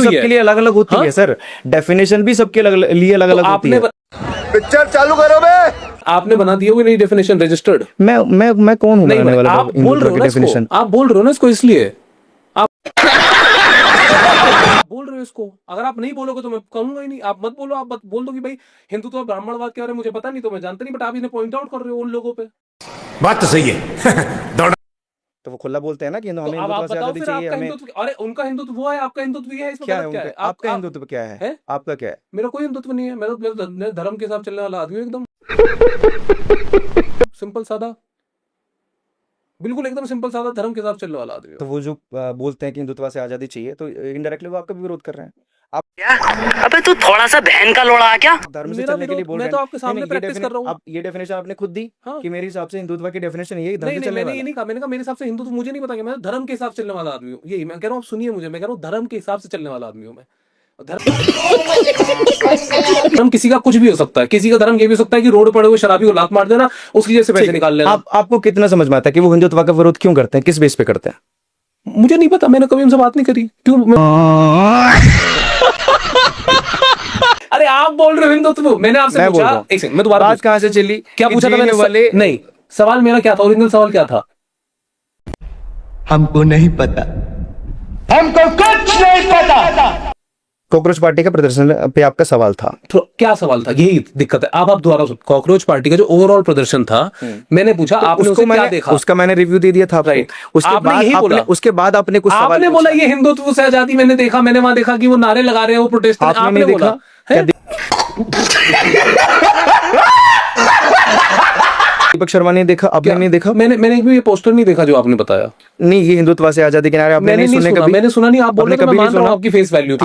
सबके लिए अलग अलग होती है सर, डेफिनेशन भी सबके लिए अलग अलग होती है। पिक्चर चालू करो बे। आपने बना दी होगी नई डेफिनेशन रजिस्टर्ड। मैं कौन हूँ बनाने वाला आप बोल रहे हो ना डेफिनेशन? इसको, आप बोल रहे हो ना इसको, इसलिए आप बोल रहे हो इसको। अगर आप नहीं बोलोगे तो मैं कहूंगा ही नहीं। आप मत बोलो, आप बोल दो कि भाई हिंदुत्व और ब्राह्मणवाद के बारे में मुझे पता नहीं, तो मैं जानता नहीं, बट आप इन्हें पॉइंट आउट कर रहे हो उन लोगों पे। बात तो सही है। तो वो खुला बोलते हैं ना कि हमें तो अब हिंदुत्व आप से बताओ आजादी फिर चाहिए आपका हमें। हिंदुत्व, अरे उनका हिंदुत्व वो है, आपका हिंदुत्व ये है, इसमें क्या गलत क्या है? आपका हिंदुत्व क्या है? आपका क्या है? मेरा कोई हिंदुत्व नहीं है, मैं धर्म के हिसाब चलने वाला आदमी हूं एकदम। सिंपल सादा, बिल्कुल एकदम सिंपल सादा धर्म के हिसाब चलने वाला आदमी तो हूं। वो जो बोलते हैं कि हिंदुत्व से आजादी चाहिए, तो इनडायरेक्टली वो आपका भी विरोध कर रहे हैं। आप क्या? अबे तू थोड़ा सा बहन का लोड़ा क्या? धर्म से मेरा चलने के लिए विरोध- बोल मैं रहे तो हैं। आपके सामने प्रैक्टिस कर रहा हूं। आप ये डेफिनेशन आपने खुद दी हाँ। कि मेरे हिसाब से हिंदुत्व की डेफिनेशन यही धर्म से नहीं, चलने मैंने ये वाला। नहीं कहा। मैंने कहा मेरे हिसाब से हिंदुत्व मुझे नहीं पता, मैं तो धर्म के हिसाब से चलने वाला आदमी हूँ। यही मैं कह रहा हूँ, आप सुनिए मुझे, मैं कह रहा हूँ धर्म के हिसाब से चलने वाला आदमी हूँ मैं। धर्म किसी का कुछ भी हो सकता है। किसी का धर्म ये भी हो सकता है कि रोड पड़े हुए शराबी को लात मार देना, उसकी जेब से पैसे निकाल लेना। आपको कितना समझ में आता है कि वो हिंदुत्व का विरोध क्यों करते हैं, किस बेस पे करते हैं? मुझे नहीं पता, मैंने कभी उनसे बात नहीं करी। क्यों अरे आप बोल रहे हो हिंदुत्व, मैंने आपसे मैं बोल रहा पूछा। हूं। एक सेकंड, मैं दोबारा बात कहां से चली? क्या कि पूछा था मैंने? वाले नहीं, सवाल मेरा क्या था? ओरिजिनल सवाल क्या था? हमको नहीं पता। हमको कुछ नहीं पता। कॉकरोच पार्टी का प्रदर्शन पे आपका सवाल था। तो क्या सवाल था? यही दिक्कत है। आप दोबारा सुन। कॉकरोच पार्टी का जो ओवरऑल प्रदर्शन था, मैंने पूछा आपने उसको क्या देखा? उसका मैंने रिव्यू दे दिया था आपको। राइट। उसके आपने बाद यही आपने बोला। उसके बाद आपने कुछ सवाल आपने बोला पूछा। ये हिंदुत्व से आजादी मैंने देखा, मैंने वहां देखा कि वो नारे लगा रहे हैं, वो प्रोटेस्ट। आपने नहीं बोला देखा? है? दीपक शर्मा ने देखा, आपने नहीं देखा? मैंने भी ये पोस्टर नहीं देखा जो आपने बताया। नहीं, ये हिंदुत्व से आजादी के नारे आपने मैंने नहीं नहीं सुने सुना, कभी? मैंने सुना नहीं। आप बोल आपने रहे हो, कभी मैं नहीं मान रहा हूँ सुना? आपकी फेस वैल्यू।